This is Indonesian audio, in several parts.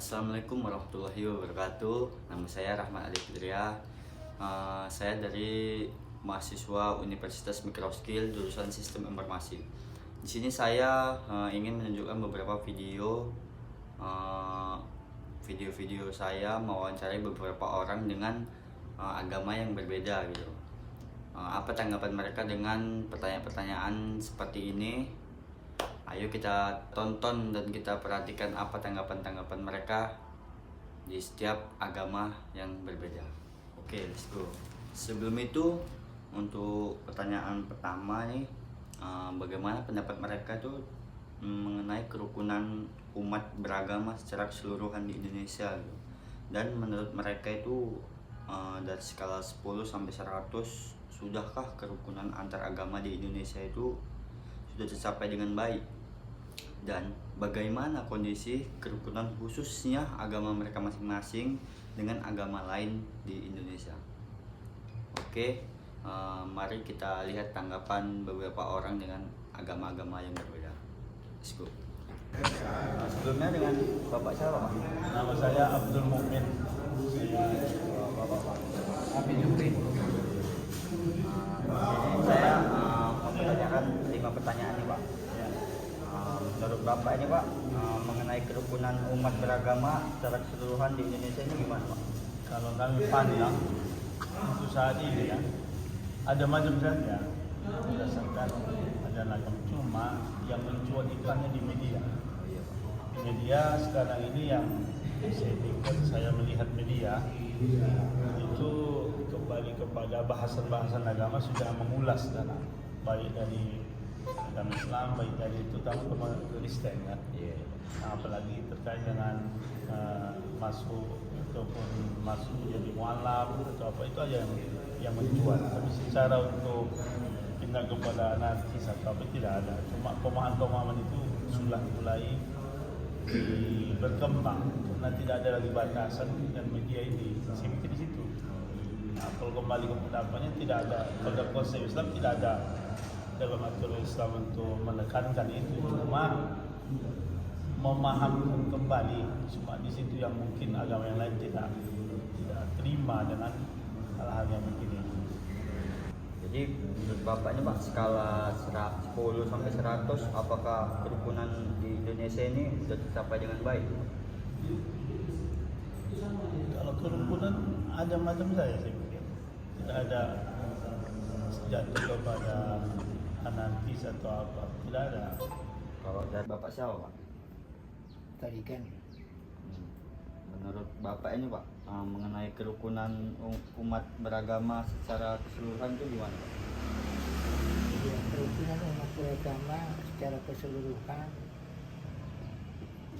Assalamualaikum warahmatullahi wabarakatuh. Nama saya Rahman Ali Fitria. Saya dari mahasiswa Universitas Microskill jurusan Sistem Informasi. Di sini saya ingin menunjukkan beberapa video saya mewawancarai beberapa orang dengan agama yang berbeda gitu. Apa tanggapan mereka dengan pertanyaan-pertanyaan seperti ini? Ayo kita tonton dan kita perhatikan apa tanggapan-tanggapan mereka di setiap agama yang berbeda. Oke, let's go. Sebelum itu, untuk pertanyaan pertama nih, bagaimana pendapat mereka tuh mengenai kerukunan umat beragama secara keseluruhan di Indonesia gitu. Dan menurut mereka itu dari skala 10 sampai 100, sudahkah kerukunan antar agama di Indonesia itu sudah tercapai dengan baik? Dan bagaimana kondisi kerukunan khususnya agama mereka masing-masing dengan agama lain di Indonesia? Oke, mari kita lihat tanggapan beberapa orang dengan agama-agama yang berbeda. Let's go. Sebelumnya dengan Bapak siapa, Pak? Nama saya Abdul Mukmin. Bapak Amin Jupri. Saya mau menanyakan 5 pertanyaan nih, Pak. Menurut Bapak ini, Pak, mengenai kerukunan umat beragama secara keseluruhan di Indonesia ini gimana, Pak? Kalau kami pandang untuk saat ini ya, ada macam saja berdasarkan ada macam, cuma yang mencuat ikannya di media. Di media sekarang ini yang saya melihat media itu kembali kepada bahasan-bahasan agama sudah mengulas dalam baik dari agama Islam, baik dari terutama Kristen kan. Nah, apalagi terkait dengan masuk ataupun masuk jadi mualaf atau apa itu aja yang mencuat. Tapi secara untuk tindak kepada anarkis atau apa tidak ada. Cuma pemahaman-pemahaman itu sudah mulai berkembang karena tidak ada lagi batasan dan media ini sibuk di situ. Nah, kalau kembali ke pendapatnya tidak ada pada konsep Islam, tidak ada dalam aturan Islam untuk menekankan itu, cuma memahamkan kembali. Cuma di situ yang mungkin agama yang lain tidak terima dengan hal-hal yang begini. Jadi menurut Bapak ini, Pak, skala 10 sampai 100, apakah kerukunan di Indonesia ini sudah tercapai dengan baik? Kalau kerukunan ada macam saya pikir. Tidak ada jatuh kepada anarkis atau apa, tidak ada. Kalau dari Bapak siapa, Pak? Tarikan. Menurut Bapak ini, Pak, mengenai kerukunan umat beragama secara keseluruhan itu gimana, Pak? Ya, kerukunan umat beragama secara keseluruhan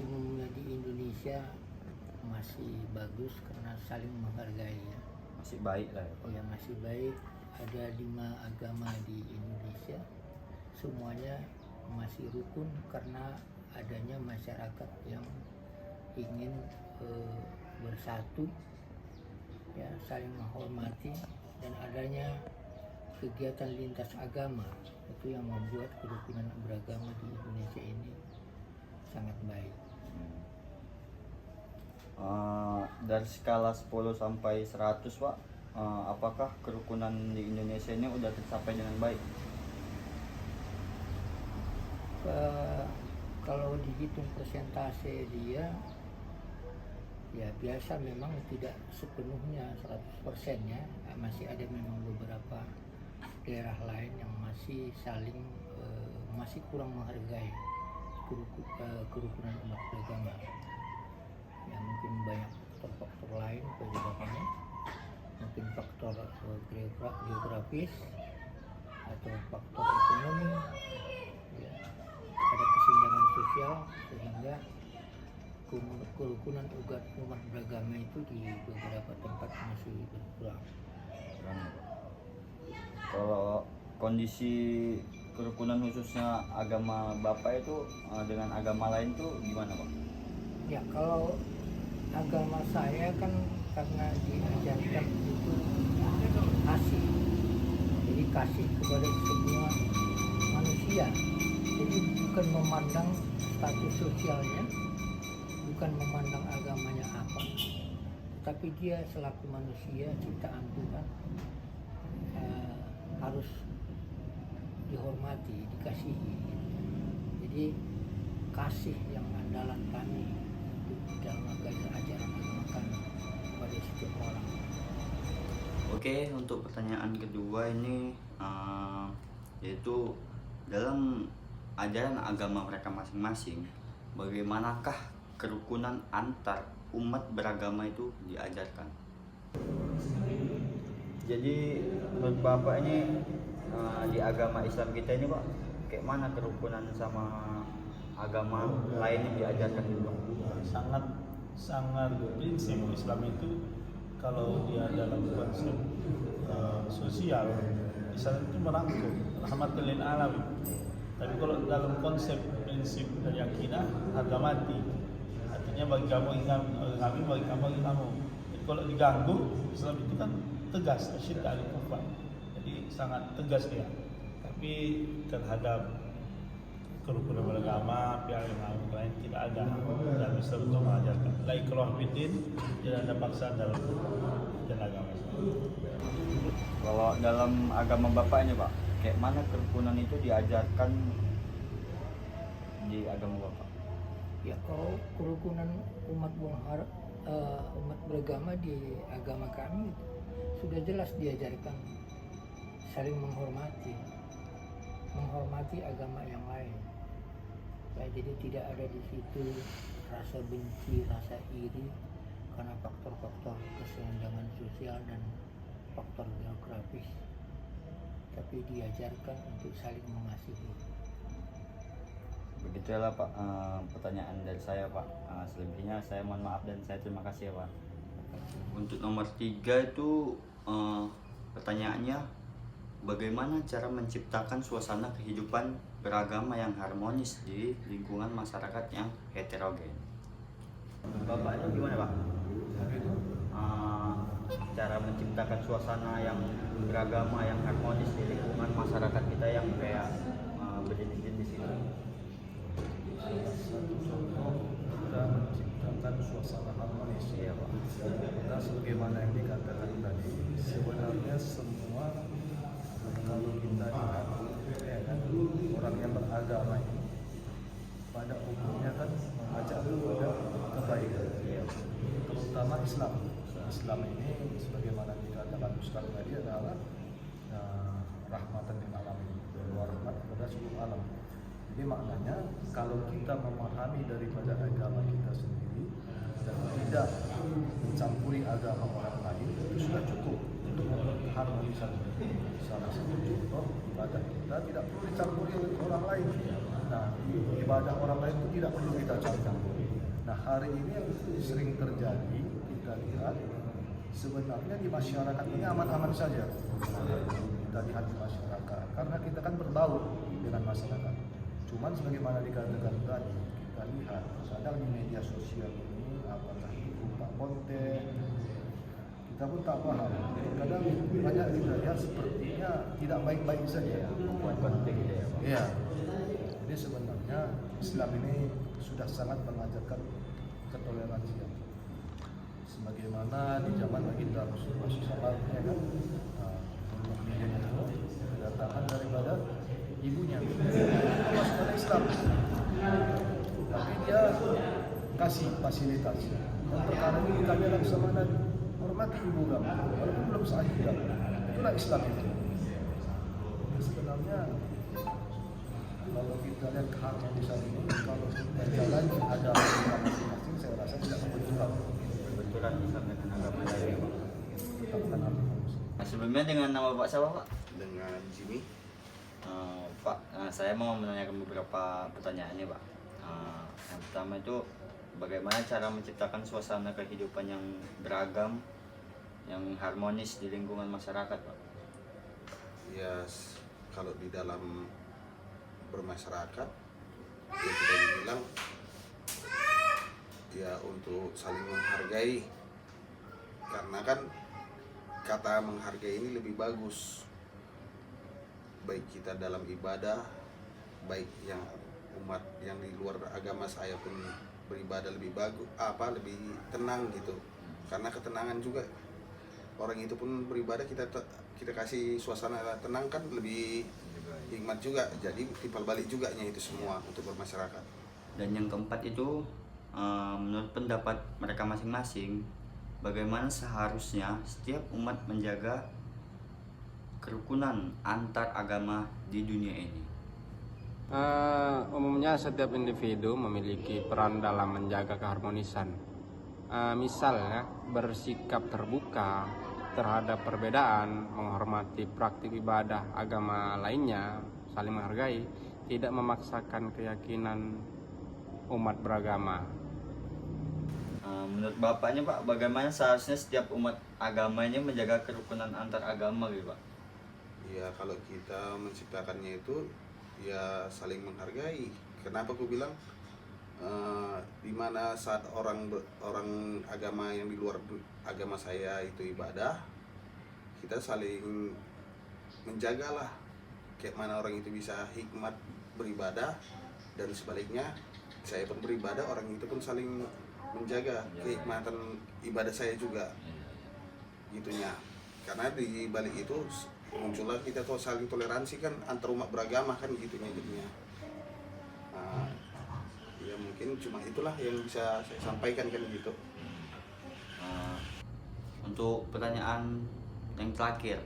umumnya di Indonesia masih bagus karena saling menghargai ya. Masih baik lah ya, Pak. Ya masih baik. Ada 5 agama di Indonesia, semuanya masih rukun karena adanya masyarakat yang ingin bersatu, ya saling menghormati, dan adanya kegiatan lintas agama itu yang membuat kerukunan beragama di Indonesia ini sangat baik. Dari skala 10 sampai 100, Pak, apakah kerukunan di Indonesia ini udah tercapai dengan baik? Kalau dihitung persentase dia, ya biasa, memang tidak sepenuhnya 100% ya. Masih ada memang beberapa daerah lain yang masih masih kurang menghargai kerukunan umat beragama. Ya mungkin banyak faktor-faktor lain penyebabnya, mungkin faktor geografis atau faktor ekonomi, ya ada kesenjangan sosial sehingga kerukunan umat beragama itu di beberapa tempat masih berkurang. Kalau kondisi kerukunan khususnya agama Bapak itu dengan agama lain tuh gimana, Pak? Ya kalau agama saya kan karena diajarkan itu kasih, jadi kasih kepada semua manusia, jadi bukan memandang status sosialnya, bukan memandang agamanya apa, tapi dia selaku manusia ciptaan Tuhan harus dihormati, dikasihi. Jadi kasih yang andalan kami untuk di dalam ajaran agama kami kepada setiap orang. Oke, untuk pertanyaan kedua ini yaitu dalam ajaran agama mereka masing-masing, bagaimanakah kerukunan antar umat beragama itu diajarkan? Jadi menurut Bapak ini di agama Islam kita ini Pak, kayak mana kerukunan sama agama lain yang diajarkan itu Pak? Sangat prinsip Islam itu kalau dia dalam konsep sosial, Islam itu merangkum rahmatul lil alamin. Tapi kalau dalam konsep prinsip dari akidah, harga mati, artinya bagi kamu kami, bagi kamu kamu. Jadi kalau diganggu, Islam itu kan tegas, asyidda al kufar. Jadi sangat tegas dia. Tapi terhadap kerukunan beragama, pihak yang lain tidak ada. Dan Islam itu mengajarkan la ikrah fiddin, tidak ada paksaan dalam agama Islam. Kalau dalam agama Bapak ini Pak, kayak mana kerukunan itu diajarkan di agama Bapak? Ya, kalau kerukunan umat beragama di agama kami sudah jelas diajarkan saling menghormati agama yang lain. Ya, jadi tidak ada di situ rasa benci, rasa iri karena faktor-faktor kesenjangan sosial dan faktor geografis, tapi diajarkan untuk saling mengasihi. Begitulah Pak pertanyaan dari saya Pak. Selebihnya saya mohon maaf dan saya terima kasih ya Pak. Untuk nomor 3 itu pertanyaannya, bagaimana cara menciptakan suasana kehidupan beragama yang harmonis di lingkungan masyarakat yang heterogen? Bapak itu gimana Pak? Cara menciptakan suasana yang beragama yang harmonis di lingkungan masyarakat kita yang kayak berjenis-jenis ini. Satu contoh kita menciptakan suasana harmonis. Iya Pak. Kita sebagaimana yang dikatakan tadi, sebenarnya semua kalau kita lihat ya kan, orang yang beragama ini pada umumnya kan mengajak kepada kebaikan, terutama Islam. Islam ini sebagaimana dikatakan Ustaz tadi adalah rahmatan lil alamin, luar rahmat kepada seluruh alam. Jadi maknanya kalau kita memahami daripada agama kita sendiri dan tidak mencampuri agama orang lain, itu sudah cukup untuk harmonisasi. Salah satu contoh ibadah kita tidak perlu dicampuri oleh orang lain. Nah, ibadah orang lain itu tidak perlu kita campuri. Nah, hari ini yang sering terjadi kita lihat sebenarnya di masyarakat ini aman-aman saja. Kita lihat di masyarakat karena kita kan berbaur dengan masyarakat. Cuman sebagaimana dikatakan tadi, kita lihat kadang di media sosial ini apakah itu berupa konten, kita pun tak paham. Kadang banyak kita lihat sepertinya tidak baik-baik saja. Buat penting gitu ya Pak. Iya. Jadi sebenarnya Islam ini sudah sangat mengajarkan ketoleransian. Sebagaimana di zaman baginda Rasulullah SAW, ya kan, Khadijah itu kedatangan daripada ibunya, masuk ke Islam, tapi dia kasih fasilitas. Dan perkara ini kita bilang sama Nabi, hormati ibu kamu, walaupun belum sah juga. Itulah Islam itu. Sebenarnya kalau kita lihat keharmonisan ini, kalau kita jalan ada masing-masing, saya rasa tidak kebetulan. Kebetulan Islam dengan agama lain Pak. Tetap harmonis. Nah, sebelumnya dengan nama Pak siapa Pak? Dengan Jimmy. Pak, saya mau menanyakan beberapa pertanyaan nih Pak. Yang pertama itu, bagaimana cara menciptakan suasana kehidupan yang beragam, yang harmonis di lingkungan masyarakat Pak? Ya, kalau di dalam bermasyarakat, ya kita bilang ya untuk saling menghargai, karena kan kata menghargai ini lebih bagus, baik kita dalam ibadah, baik yang umat yang di luar agama saya pun beribadah lebih bagus, lebih tenang gitu. Karena ketenangan juga orang itu pun beribadah, kita kasih suasana tenang kan lebih hikmat juga. Jadi timbal balik juga itu semua untuk bermasyarakat. Dan yang keempat itu menurut pendapat mereka masing-masing, bagaimana seharusnya setiap umat menjaga kerukunan antar agama di dunia ini. Umumnya setiap individu memiliki peran dalam menjaga keharmonisan. Misalnya bersikap terbuka terhadap perbedaan, menghormati praktik ibadah agama lainnya, saling menghargai, tidak memaksakan keyakinan umat beragama. Menurut bapaknya Pak, bagaimana seharusnya setiap umat agama ini menjaga kerukunan antar agama gitu Pak? Ya kalau kita menciptakannya itu ya saling menghargai. Kenapa aku bilang dimana saat orang agama yang di luar agama saya itu ibadah, kita saling menjagalah kayak mana orang itu bisa hikmat beribadah, dan sebaliknya saya pun beribadah, orang itu pun saling menjaga kehikmatan ibadah saya juga gitunya. Karena di balik itu muncullah kita tuh saling toleransi kan antar umat beragama kan gitunya jadinya. Ya mungkin cuma itulah yang bisa saya sampaikan kan gitu. Untuk pertanyaan yang terakhir,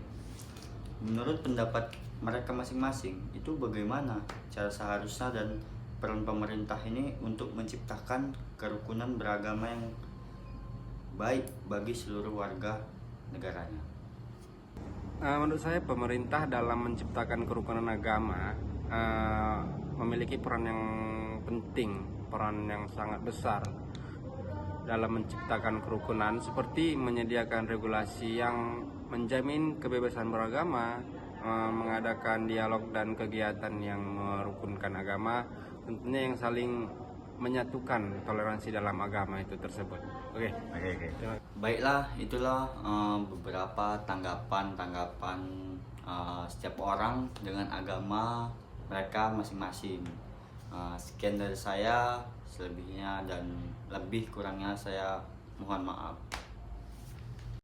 menurut pendapat mereka masing-masing itu bagaimana cara seharusnya dan peran pemerintah ini untuk menciptakan kerukunan beragama yang baik bagi seluruh warga negaranya? Menurut saya pemerintah dalam menciptakan kerukunan agama memiliki peran yang penting, peran yang sangat besar dalam menciptakan kerukunan, seperti menyediakan regulasi yang menjamin kebebasan beragama, mengadakan dialog dan kegiatan yang merukunkan agama, tentunya yang saling menyatukan toleransi dalam agama itu tersebut. Oke. Baiklah, itulah beberapa tanggapan setiap orang dengan agama mereka masing-masing. Sekian dari saya, selebihnya dan lebih kurangnya saya mohon maaf.